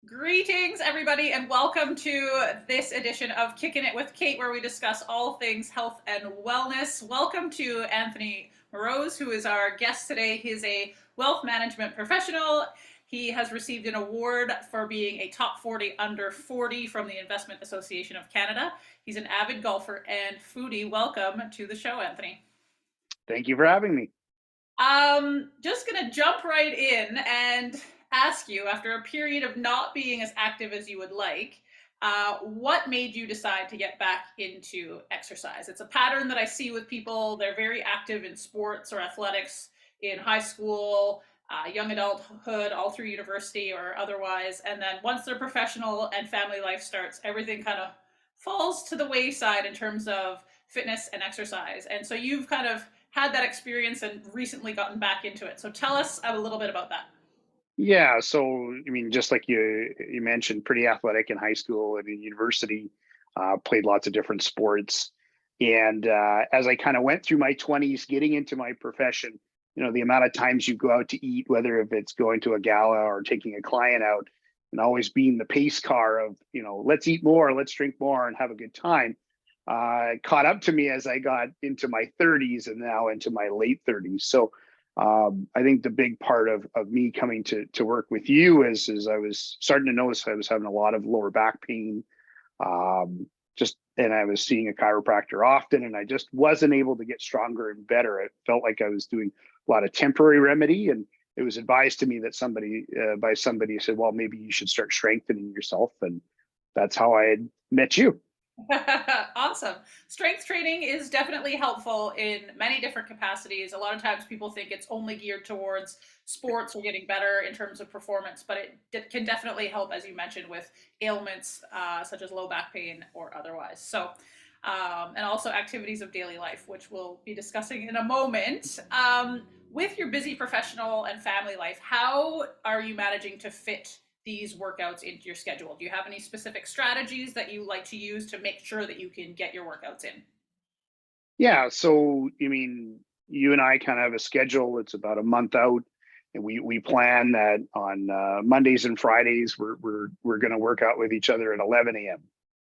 Greetings, everybody, and welcome to this edition of Kickin' It with Kate, where we discuss all things health and wellness. Welcome to Anthony Maros, who is our guest today. He is a wealth management professional. He has received an award for being a top 40 under 40 from the Investment Association of Canada. He's an avid golfer and foodie. Welcome to the show, Anthony. Thank you for having me. Just gonna jump right in and ask you, after a period of not being as active as you would like, what made you decide to get back into exercise? It's a pattern that I see with people. They're very active in sports or athletics in high school, young adulthood, all through university or otherwise. And then once their professional and family life starts, everything kind of falls to the wayside in terms of fitness and exercise. And so you've kind of had that experience and recently gotten back into it. So tell us a little bit about that. Yeah, so I mean, just like you mentioned, pretty athletic in high school and in university, played lots of different sports. And as I kind of went through my 20s, getting into my profession, the amount of times you go out to eat, whether if it's going to a gala or taking a client out, and always being the pace car of, let's eat more, let's drink more, and have a good time, caught up to me as I got into my 30s and now into my late 30s. So I think the big part of me coming to work with you is I was starting to notice I was having a lot of lower back pain. And I was seeing a chiropractor often, and I just wasn't able to get stronger and better. It felt like I was doing a lot of temporary remedy, and it was advised to me that somebody said, well, maybe you should start strengthening yourself. And that's how I had met you. Awesome. Strength training is definitely helpful in many different capacities. A lot of times people think it's only geared towards sports or getting better in terms of performance, but it can definitely help, as you mentioned, with ailments such as low back pain or otherwise. So, and also activities of daily life, which we'll be discussing in a moment. With your busy professional and family life, how are you managing to fit these workouts into your schedule? Do you have any specific strategies that you like to use to make sure that you can get your workouts in? Yeah, so I mean, you and I kind of have a schedule. It's about a month out, and we plan that on Mondays and Fridays we're going to work out with each other at 11 a.m.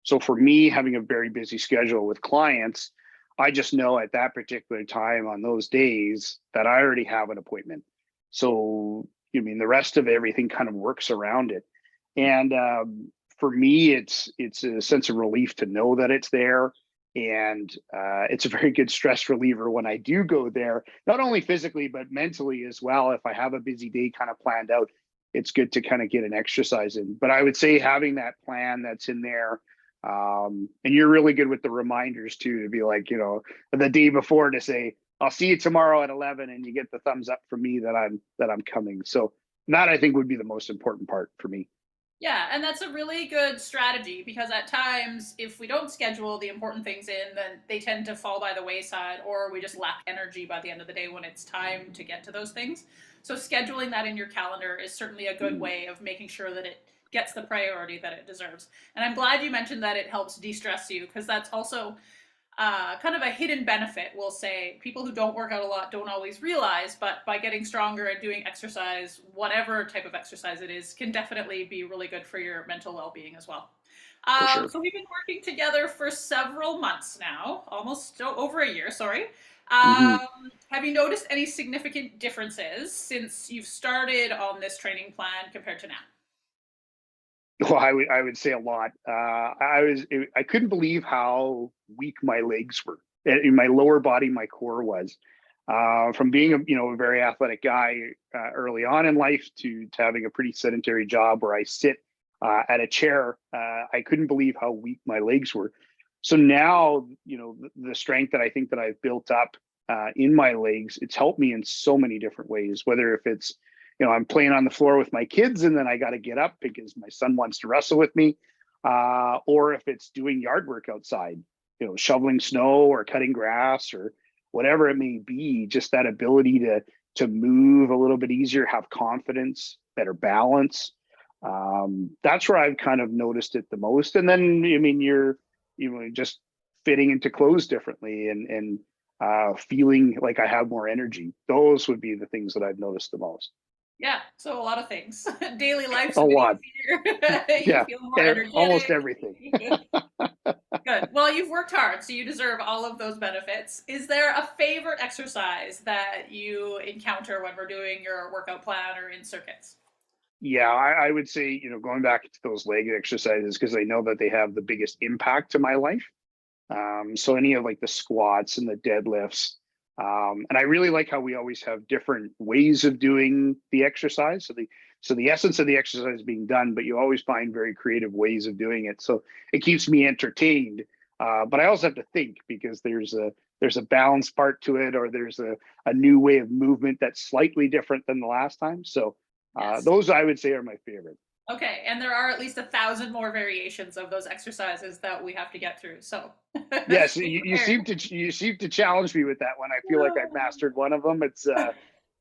So for me, having a very busy schedule with clients, I just know at that particular time on those days that I already have an appointment. So I mean, the rest of everything kind of works around it, and for me, it's a sense of relief to know that it's there, and it's a very good stress reliever when I do go there, not only physically but mentally as well. If I have a busy day kind of planned out, it's good to kind of get an exercise in. But I would say having that plan that's in there, and you're really good with the reminders too, to be like, the day before to say, I'll see you tomorrow at 11, and you get the thumbs up from me that I'm coming. So that I think would be the most important part for me. Yeah, and that's a really good strategy because at times, if we don't schedule the important things in, then they tend to fall by the wayside, or we just lack energy by the end of the day when it's time to get to those things. So, scheduling that in your calendar is certainly a good Mm. way of making sure that it gets the priority that it deserves. And I'm glad you mentioned that it helps de stress you because that's also kind of a hidden benefit, we'll say. People who don't work out a lot don't always realize, but by getting stronger and doing exercise, whatever type of exercise it is, can definitely be really good for your mental well being as well. For sure. So we've been working together for several months now, almost over a year, sorry. Hmm. Have you noticed any significant differences since you've started on this training plan compared to now? Well, I would say a lot. I couldn't believe how weak my legs were, in my lower body, my core was. From being a very athletic guy early on in life to having a pretty sedentary job where I sit at a chair, I couldn't believe how weak my legs were. So now, the strength that I think that I've built up in my legs, it's helped me in so many different ways. Whether if it's I'm playing on the floor with my kids and then I got to get up because my son wants to wrestle with me, or if it's doing yard work outside, shoveling snow or cutting grass or whatever it may be. Just that ability to move a little bit easier, have confidence, better balance. That's where I've kind of noticed it the most. And then I mean, you're just fitting into clothes differently and feeling like I have more energy. Those would be the things that I've noticed the most. Yeah, so a lot of things. Daily life's A a bit lot. easier. You Yeah, feel more almost energetic. everything. Good. Well, you've worked hard, so you deserve all of those benefits. Is there a favorite exercise that you encounter when we're doing your workout plan or in circuits? Yeah, I would say, going back to those leg exercises because I know that they have the biggest impact to my life. So any of like the squats and the deadlifts. And I really like how we always have different ways of doing the exercise. So the essence of the exercise is being done, but you always find very creative ways of doing it. So it keeps me entertained. But I also have to think because there's a balance part to it, or there's a new way of movement that's slightly different than the last time. So Yes. those I would say are my favorite. Okay, and there are at least 1,000 more variations of those exercises that we have to get through. So Yes, be you prepared. seem to challenge me with that one. I feel like I've mastered one of them. It's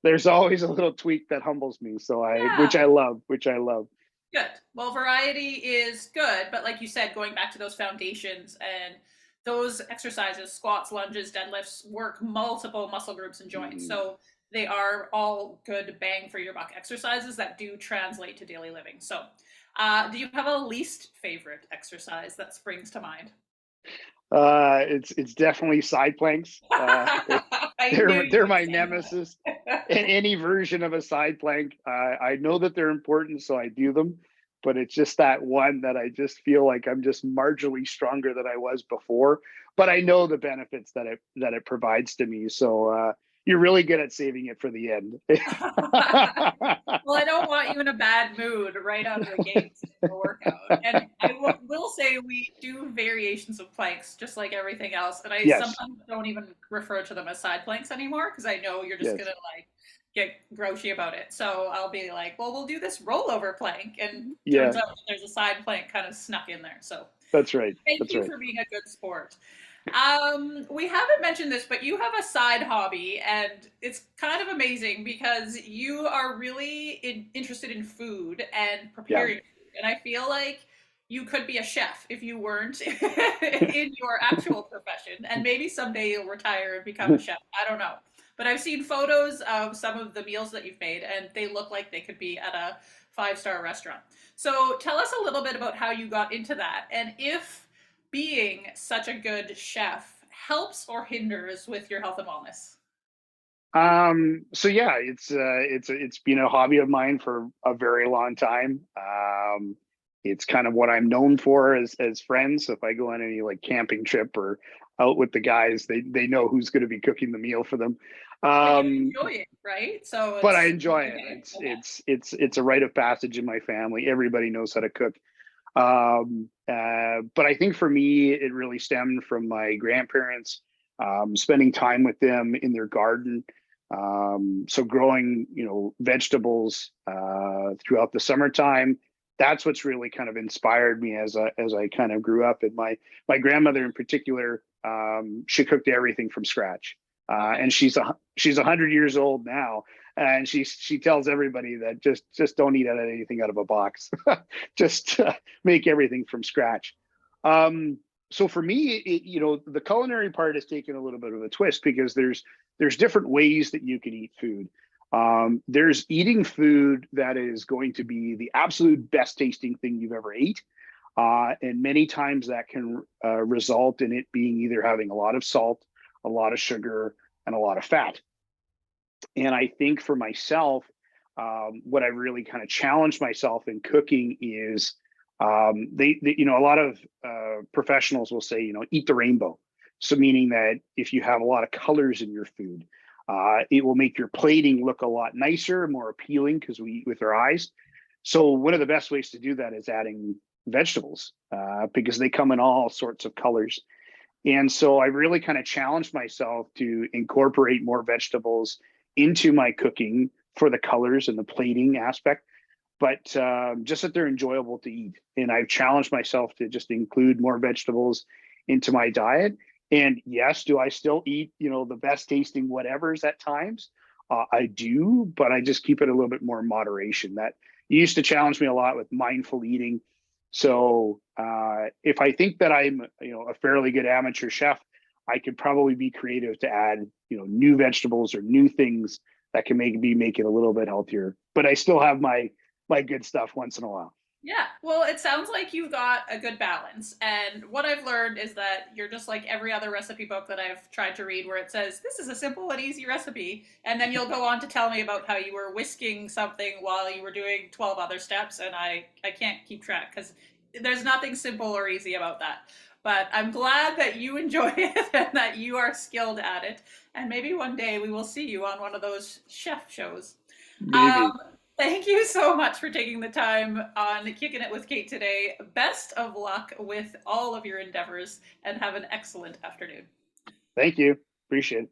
there's always a little tweak that humbles me, so I which Yeah. I love, which I love. Good. Well, variety is good, but like you said, going back to those foundations and those exercises, squats, lunges, deadlifts, work multiple muscle groups and joints. Mhm. So they are all good bang for your buck exercises that do translate to daily living. So, do you have a least favorite exercise that springs to mind? It's definitely side planks. I knew They're you would my say nemesis. In that. any version of a side plank, I know that they're important, so I do them. But it's just that one that I just feel like I'm just marginally stronger than I was before. But I know the benefits that it provides to me. So you're really good at saving it for the end. Well, I don't want you in a bad mood right out of the gates in the workout. And I will say we do variations of planks just like everything else. And I Yes, sometimes don't even refer to them as side planks anymore because I know you're just yes, going to like get grouchy about it. So I'll be like, well, we'll do this rollover plank. And yeah, turns out there's a side plank kind of snuck in there. So that's right. thank That's you right. for being a good sport. We haven't mentioned this, but you have a side hobby, and it's kind of amazing because you are really interested in food and Yeah. preparing food. And I feel like you could be a chef if you weren't in your actual profession. And maybe someday you'll retire and become a chef. I don't know. But I've seen photos of some of the meals that you've made, and they look like they could be at a five-star restaurant. So tell us a little bit about how you got into that, and if being such a good chef helps or hinders with your health and wellness? So yeah, it's been a hobby of mine for a very long time. It's kind of what I'm known for as friends. So if I go on any like camping trip or out with the guys, they know who's going to be cooking the meal for them. But you Um, enjoy it, right? So but I it's enjoy it. okay. It's Okay. it's it's it's a rite of passage in my family. Everybody knows how to cook. But I think for me, it really stemmed from my grandparents, spending time with them in their garden. So growing, vegetables throughout the summertime. That's what's really kind of inspired me as I kind of grew up. And my grandmother in particular, she cooked everything from scratch. Okay. And she's 100 years old now, and she tells everybody that just don't eat anything out of a box. Just make everything from scratch. So for me, the culinary part has taken a little bit of a twist because there's different ways that you can eat food. There's eating food that is going to be the absolute best tasting thing you've ever ate. And many times that can result in it being either having a lot of salt, a lot of sugar, and a lot of fat. And I think for myself, what I really kind of challenged myself in cooking is a lot of professionals will say, eat the rainbow. So meaning that if you have a lot of colors in your food, it will make your plating look a lot nicer, more appealing because we eat with our eyes. So one of the best ways to do that is adding vegetables because they come in all sorts of colors. And so I really kind of challenged myself to incorporate more vegetables into my cooking for the colors and the plating aspect, but just that they're enjoyable to eat. And I've challenged myself to just include more vegetables into my diet. And yes, do I still eat, the best tasting whatevers at times? I do, but I just keep it a little bit more in moderation. That used to challenge me a lot with mindful eating. So if I think that I'm, a fairly good amateur chef, I could probably be creative to add, new vegetables or new things that can make it a little bit healthier. But I still have my good stuff once in a while. Yeah, well, it sounds like you've got a good balance. And what I've learned is that you're just like every other recipe book that I've tried to read, where it says, this is a simple and easy recipe. And then you'll go on to tell me about how you were whisking something while you were doing 12 other steps. And I can't keep track because there's nothing simple or easy about that. But I'm glad that you enjoy it and that you are skilled at it. And maybe one day we will see you on one of those chef shows. Um, Maybe. Thank you so much for taking the time on Kicking It with Kate today. Best of luck with all of your endeavors and have an excellent afternoon. Thank you. Appreciate it.